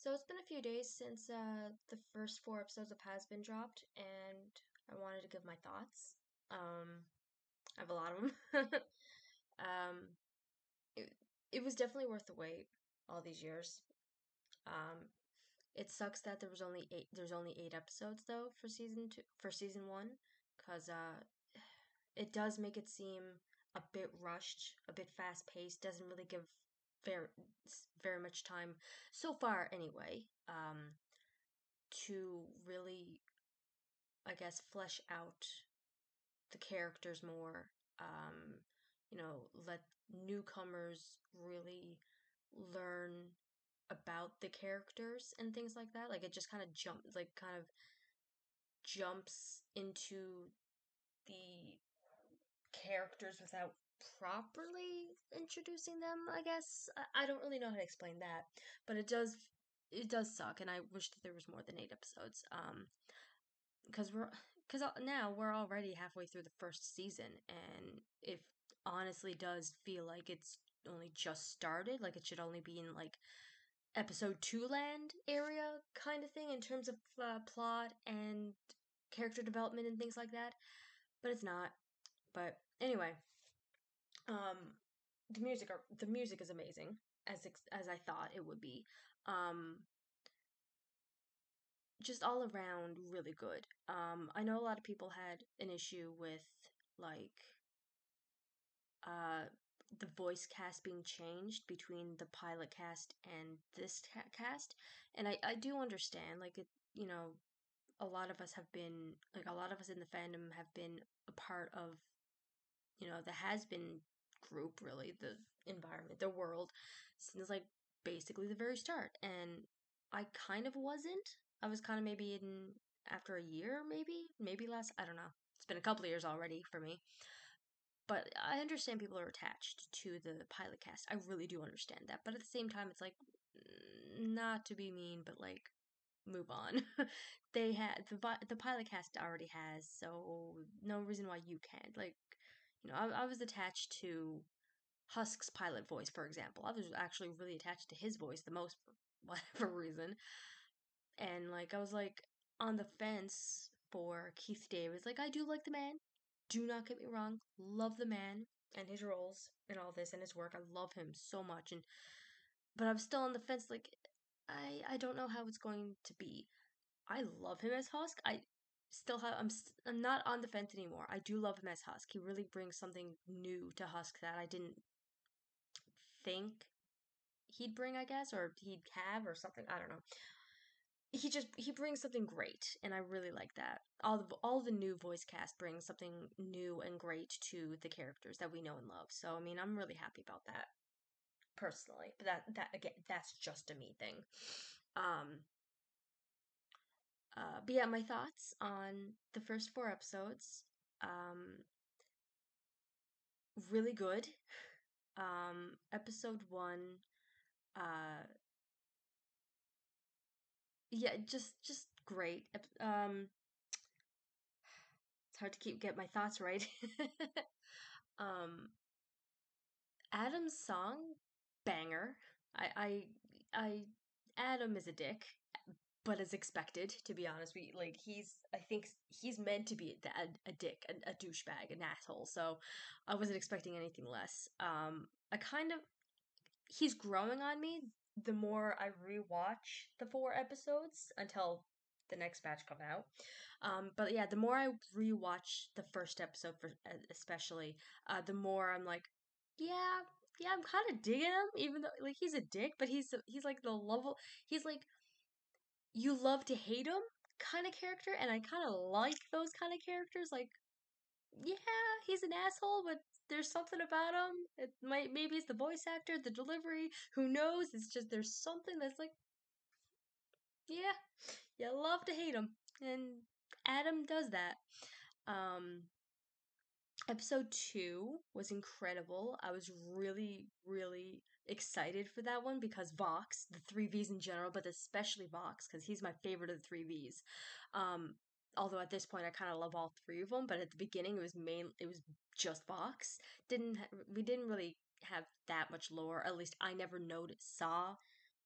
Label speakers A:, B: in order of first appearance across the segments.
A: So it's been a few days since the first four episodes of Hazbin dropped, and I wanted to give my thoughts. I have a lot of them. um, it, it was definitely worth the wait all these years. Um, it sucks that There's only eight episodes though for season one, cause it does make it seem a bit rushed, a bit fast paced. Doesn't really give very very much time so far anyway. To really, I guess, flesh out the characters more. Let newcomers really learn about the characters and things like that. Like it just kind of jumps into the characters without properly introducing them, I guess. I don't really know how to explain that, but it does suck, and I wish that there was more than eight episodes. Because now we're already halfway through the first season, and it honestly does feel like it's only just started. Like it should only be in like episode two land area kind of thing in terms of plot and character development and things like that. But it's not. But anyway, um, the music is amazing as I thought it would be. Um, just all around really good. I know a lot of people had an issue with like uh the voice cast being changed between the pilot cast and this cast, and I do understand. Like it, a lot of us have been like a lot of us in the fandom have been a part of the has been group, really, the environment, the world, since like basically the very start. And I kind of wasn't. I was kind of maybe in after a year, maybe less. I don't know. It's been a couple of years already for me. But I understand people are attached to the pilot cast. I really do understand that. But at the same time, it's like, not to be mean, but like, move on. They had the pilot cast already has, so no reason why you can't. Like, I was attached to Husk's pilot voice, for example. I was actually really attached to his voice the most for whatever reason. And like I was like on the fence for Keith Davis. Like I do like the man. Do not get me wrong. Love the man and his roles and all this and his work. I love him so much, and but I'm still on the fence. Like I don't know how it's going to be. I love him as Husk. I still have I'm not on the fence anymore. I do love him as Husk. He really brings something new to Husk that I didn't think he'd bring, I guess, or he'd have or something. I don't know. He brings something great, and I really like that. All the new voice cast brings something new and great to the characters that we know and love. So I mean, I'm really happy about that personally. But that again, that's just a me thing. Um, but yeah, my thoughts on the first four episodes. Um, really good. Episode one. Uh, yeah, just great. It's hard to get my thoughts right. um, Adam's song, banger. I, I, Adam is a dick, but as expected, to be honest. I think he's meant to be a dick, a douchebag, an asshole. So I wasn't expecting anything less. He's growing on me the more I rewatch the four episodes until the next batch come out. But yeah, the more I rewatch the first episode, for especially, the more I'm like, yeah, yeah, I'm kind of digging him, even though like he's a dick, but he's like the level, he's like you love to hate him kind of character, and I kind of like those kind of characters. Like, yeah, he's an asshole, but there's something about him. Maybe it's the voice actor, the delivery. Who knows? It's just there's something that's like, yeah, you love to hate him, and Adam does that. Um, Episode two was incredible. I was really, really excited for that one because Vox, the three V's in general, but especially Vox, because he's my favorite of the three V's. Um, Although at this point I kind of love all three of them, but at the beginning it was just Vox. We didn't really have that much lore. At least I never saw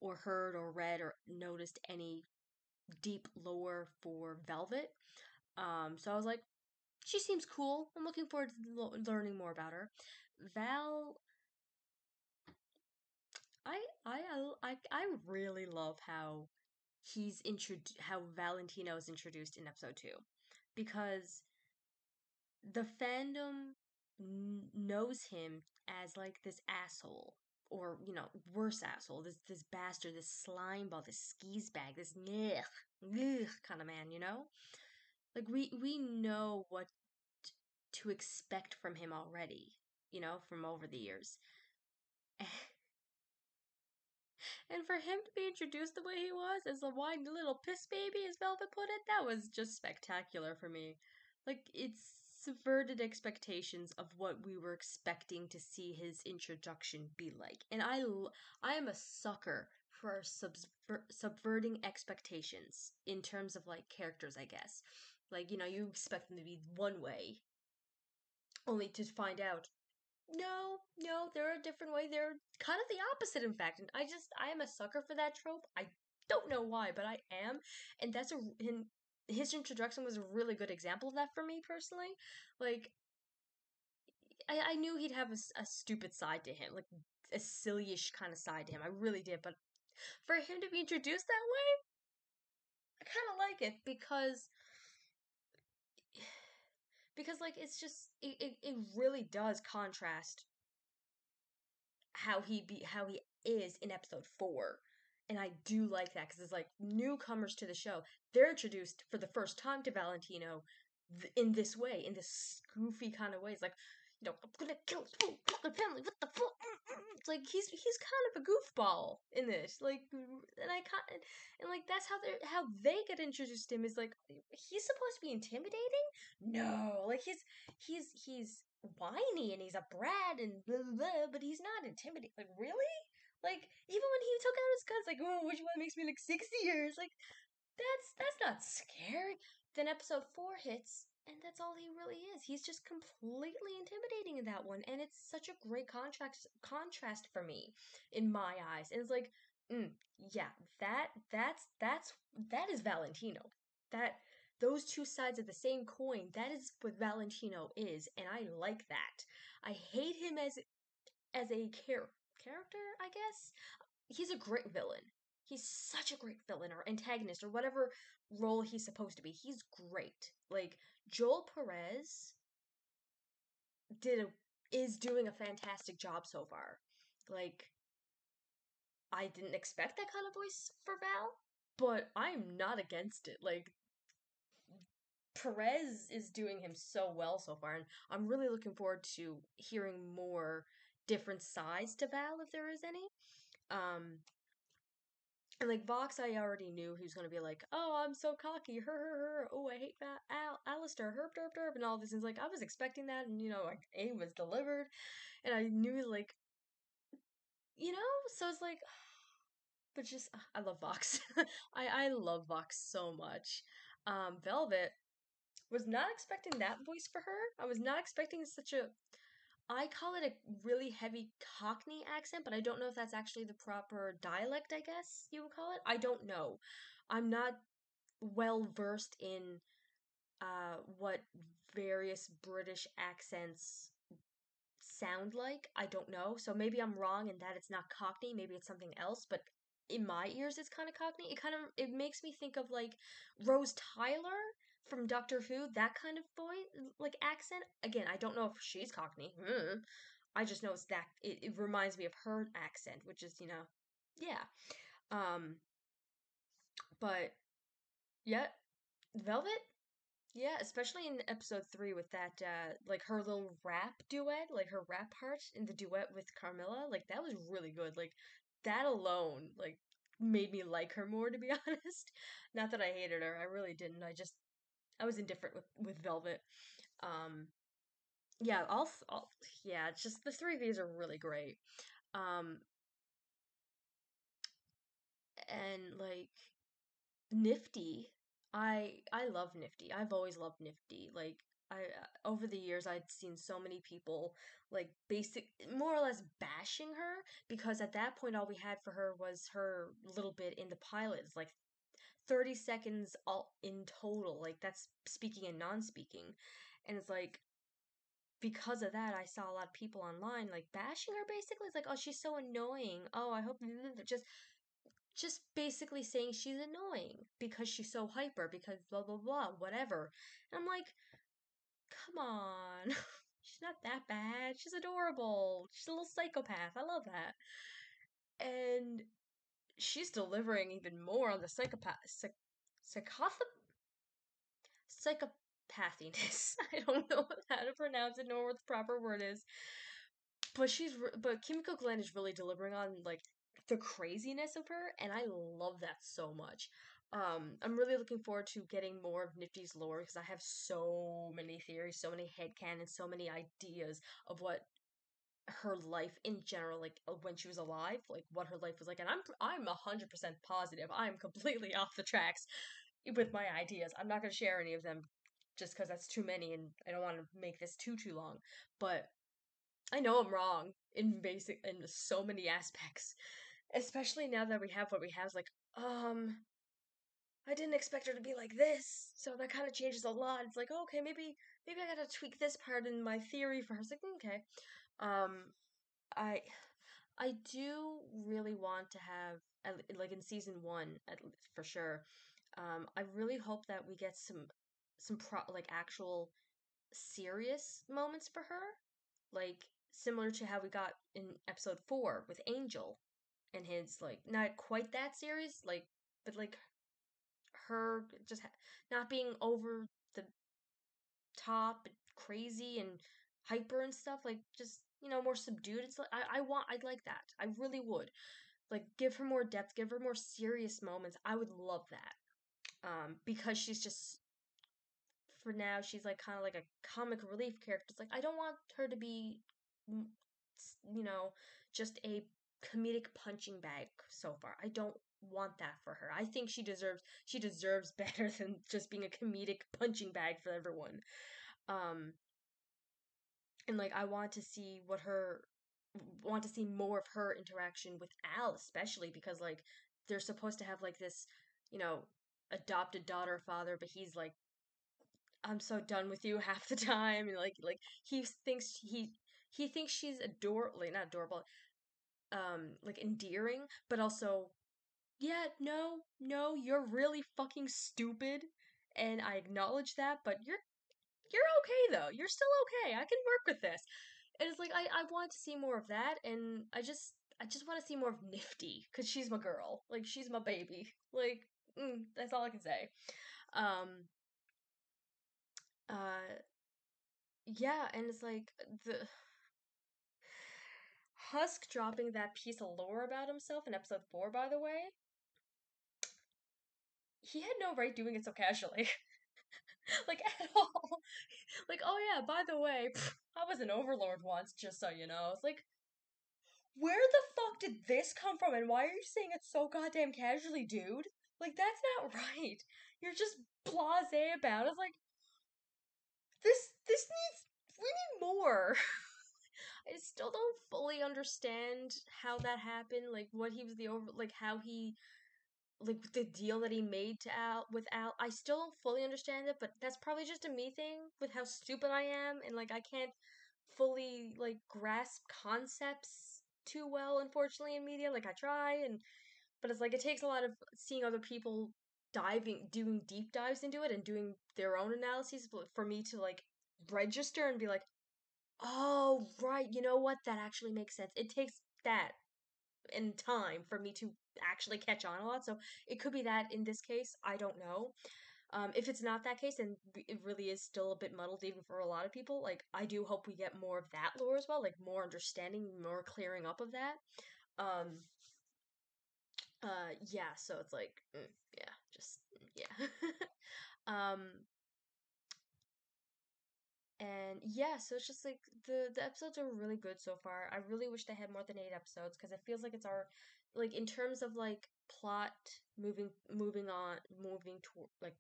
A: or heard or read or noticed any deep lore for Velvet. So I was like, she seems cool. I'm looking forward to learning more about her. Val, I really love how how Valentino is introduced in episode 2, because the fandom knows him as like this asshole, or worse asshole, this bastard, this slime ball, this skis bag, this kind of man, like we know what to expect from him already, from over the years. And for him to be introduced the way he was, as a whiny little piss baby, as Velvet put it, that was just spectacular for me. Like, it subverted expectations of what we were expecting to see his introduction be like. And I am a sucker for subverting expectations in terms of, like, characters, I guess. Like, you expect them to be one way, only to find out no, they're a different way. They're kind of the opposite, in fact. And I am a sucker for that trope. I don't know why, but I am. And his introduction was a really good example of that for me personally. Like, I knew he'd have a stupid side to him, like a sillyish kind of side to him. I really did. But for him to be introduced that way, I kind of like it because like it really does contrast how he is in episode 4. And I do like that, because it's like newcomers to the show, they're introduced for the first time to Valentino in this way, in this goofy kind of way. It's like, I'm gonna kill his whole fucking family. What the fuck? It's like he's kind of a goofball in this. Like, and I can't, and like that's how they get introduced to him, is like, he's supposed to be intimidating. No, like he's whiny and he's a brat and blah, blah, blah, but he's not intimidating. Like, really? Like, even when he took out his guns, like, oh, which one makes me look 60 years? Like, that's not scary. Then episode 4 hits, and that's all he really is. He's just completely intimidating in that one, and it's such a great contrast for me, in my eyes. And it's like, yeah, that is Valentino. That Those two sides of the same coin. That is what Valentino is, and I like that. I hate him as a character, I guess. He's a great villain. He's such a great villain, or antagonist, or whatever role he's supposed to be. He's great. Like, Joel Perez did a, is doing a fantastic job so far. Like, I didn't expect that kind of voice for Val, but I'm not against it. Like, Perez is doing him so well so far, and I'm really looking forward to hearing more different sides to Val, if there is any. Um, and like Vox, I already knew he was gonna be like, "Oh, I'm so cocky, her. Oh, I hate Alistair, herp, derp, derp," and all this. And like, I was expecting that, and like, it was delivered, and I knew, like, so it's like, but just I love Vox. I love Vox so much. Velvet, was not expecting that voice for her. I was not expecting such a, I call it a really heavy Cockney accent, but I don't know if that's actually the proper dialect, I guess you would call it. I don't know. I'm not well versed in what various British accents sound like. I don't know. So maybe I'm wrong in that it's not Cockney, maybe it's something else, but in my ears it's kind of Cockney. It makes me think of like Rose Tyler from Doctor Who, that kind of voice, like accent. Again, I don't know if she's Cockney. I just know it reminds me of her accent, which is, yeah. Um but yeah, Velvet, yeah, especially in episode 3 with that, like her little rap duet, like her rap part in the duet with Carmilla, like that was really good. Like, that alone, like, made me like her more, to be honest. Not that I hated her, I really didn't. I was indifferent with Velvet. Um, yeah, yeah, it's just the three of these are really great. Um, and like Nifty, I love Nifty. I've always loved Nifty. Like, over the years I'd seen so many people like basic more or less bashing her because at that point all we had for her was her little bit in the pilot. It's like 30 seconds all in total. Like that's speaking and non-speaking. And it's like because of that, I saw a lot of people online like bashing her basically. It's like, "Oh, she's so annoying. Oh, I hope just basically saying she's annoying because she's so hyper because blah blah blah, whatever." And I'm like, "Come on." She's not that bad. She's adorable. She's a little psychopath. I love that. And she's delivering even more on the psychopath psychopathiness. I don't know how to pronounce it nor what the proper word is. But Kimiko Glenn is really delivering on like the craziness of her, and I love that so much. I'm really looking forward to getting more of Nifty's lore because I have so many theories, so many headcanons, so many ideas of what her life in general, like when she was alive, like what her life was like. And I'm 100% positive. I'm completely off the tracks with my ideas. I'm not gonna share any of them just because that's too many, and I don't want to make this too long. But I know I'm wrong in so many aspects, especially now that we have what we have. It's like, I didn't expect her to be like this, so that kind of changes a lot. It's like, okay, maybe I gotta tweak this part in my theory for her. It's like, okay, um, I I do really want to have like in season one for sure. I really hope that we get like actual serious moments for her, like similar to how we got in episode 4 with Angel and his like not quite that serious, like but like her just not being over the top and crazy and hyper and stuff, like just more subdued. It's like I'd like that. I really would like give her more depth, give her more serious moments. I would love that. Because she's just for now she's like kind of like a comic relief character. It's like I don't want her to be mm, you know just a comedic punching bag so far. I don't want that for her. I think she deserves better than just being a comedic punching bag for everyone. Um and like I want to see more of her interaction with Al, especially because like they're supposed to have like this, you know, adopted daughter father, but he's like I'm so done with you half the time, and like he thinks she's adorable, like not adorable, like endearing, but also yeah, no, you're really fucking stupid, and I acknowledge that, but you're okay though. You're still okay. I can work with this. And it's like I want to see more of that, and I just want to see more of Nifty because she's my girl. Like she's my baby. Like that's all I can say. Um, uh, yeah, and it's like the Husk dropping that piece of lore about himself in episode 4. By the way, he had no right doing it so casually, like at all. Like, oh yeah, by the way, I was an overlord once, just so you know. It's like where the fuck did this come from and why are you saying it so goddamn casually, dude? Like, that's not right. You're just blasé about it. It's like, this needs, we need more. I still don't fully understand how that happened, like, what he was like, how he, like, the deal that he made to Al, with Al. I still don't fully understand it, but that's probably just a me thing with how stupid I am, and, like, I can't fully like grasp concepts too well unfortunately in media. Like I try, and but it's like it takes a lot of seeing other people doing deep dives into it and doing their own analyses for me to like register and be like, oh right, you know what, that actually makes sense. It takes that in time for me to actually catch on a lot, so it could be that in this case, I don't know. If it's not that case, and it really is still a bit muddled even for a lot of people, like, I do hope we get more of that lore as well, like, more understanding, more clearing up of that. Um, yeah, so it's like, yeah, just, yeah. um, and yeah, so it's just like, the episodes are really good so far. I really wish they had more than 8 episodes, because it feels like it's our, like, in terms of, like, plot, moving on, moving toward, like,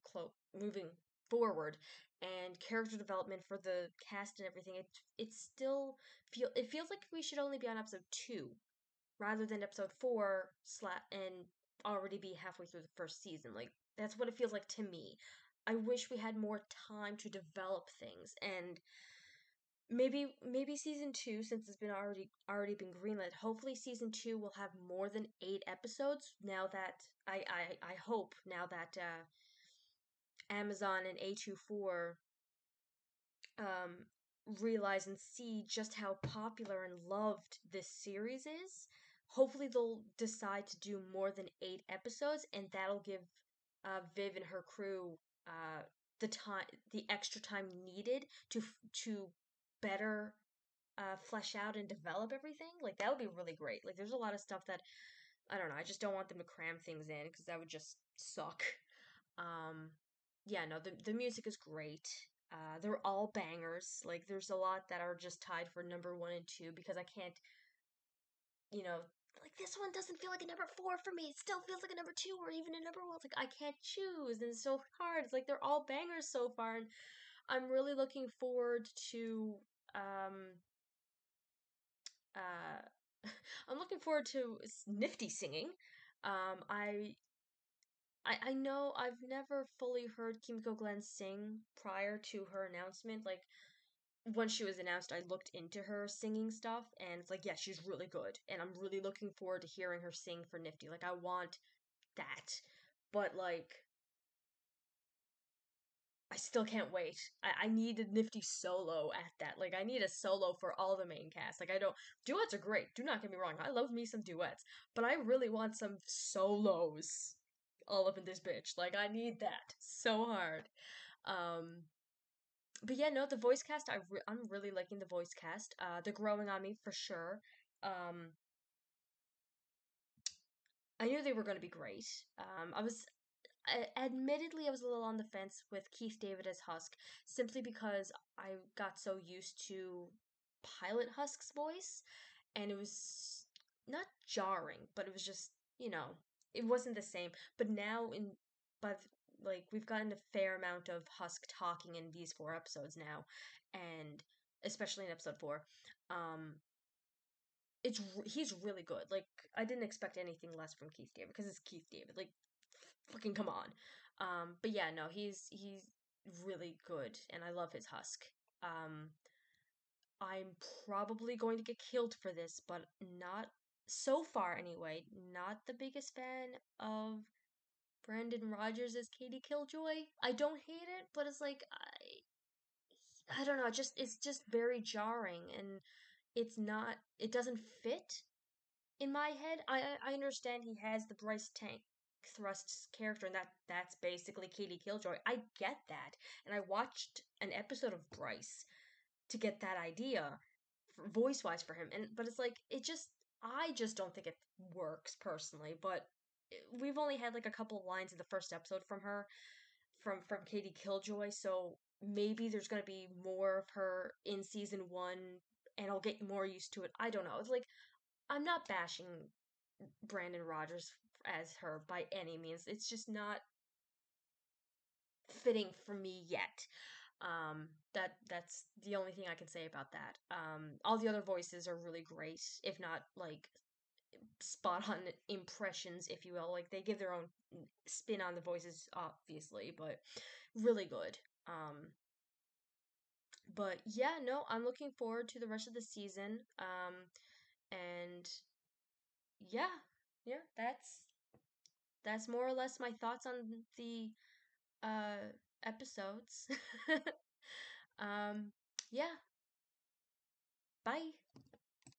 A: moving forward and character development for the cast and everything, it still it feels like we should only be on episode 2 rather than episode 4 and already be halfway through the first season. Like that's what it feels like to me. I wish we had more time to develop things, and maybe season 2, since it's been already been greenlit, hopefully season 2 will have more than 8 episodes now that I hope now that Amazon and A24 um realize and see just how popular and loved this series is. Hopefully they'll decide to do more than 8 episodes, and that'll give Viv and her crew uh the extra time needed to better flesh out and develop everything. Like that would be really great. Like there's a lot of stuff that I don't know. I just don't want them to cram things in because that would just suck. Um, yeah, no, the music is great. They're all bangers. Like there's a lot that are just tied for number 1 and 2 because I can't, you know, like this one doesn't feel like a number 4 for me. It still feels like a number 2 or even a number 1. It's like I can't choose, and it's so hard. It's like they're all bangers so far, and I'm really looking forward to um uh I'm looking forward to Nifty singing. Um, I I know I've never fully heard Kimiko Glenn sing prior to her announcement. Like once she was announced, I looked into her singing stuff, and it's like, yeah, she's really good, and I'm really looking forward to hearing her sing for Nifty. Like I want that, but like I still can't wait. I need a Nifty solo at that. Like, I need a solo for all the main cast. Like, I don't. Duets are great. Do not get me wrong. I love me some duets. But I really want some solos all up in this bitch. Like, I need that so hard. Um, but yeah, no, the voice cast, I'm really liking the voice cast. They're growing on me for sure. Um, I knew they were going to be great. Admittedly, I was a little on the fence with Keith David as Husk, simply because I got so used to Pilot Husk's voice, and it was not jarring, but it was just, it wasn't the same. But now, but like, we've gotten a fair amount of Husk talking in these 4 episodes now, and especially in episode 4. Um, he's really good. Like I didn't expect anything less from Keith David because it's Keith David. Like fucking come on. But yeah, no, he's really good, and I love his husk. Um, I'm probably going to get killed for this, but not so far anyway. Not the biggest fan of Brandon Rogers as Katie Killjoy. I don't hate it, but it's like I don't know. It's just very jarring, and it doesn't fit in my head. I understand he has the Bryce Tank Thrust's character, and that's basically Katie Killjoy. I get that, and I watched an episode of Bryce to get that idea, voice wise for him. And but it's like I just don't think it works personally. But we've only had like a couple lines in the first episode from her, from Katie Killjoy, so maybe there's gonna be more of her in season 1, and I'll get more used to it. I don't know. It's like I'm not bashing Brandon Rogers as her by any means. It's just not fitting for me yet. That's the only thing I can say about that. All the other voices are really great, if not like spot on impressions, if you will. Like they give their own spin on the voices, obviously, but really good. But yeah, no, I'm looking forward to the rest of the season. And yeah, yeah, that's more or less my thoughts on the uh episodes. um yeah, bye.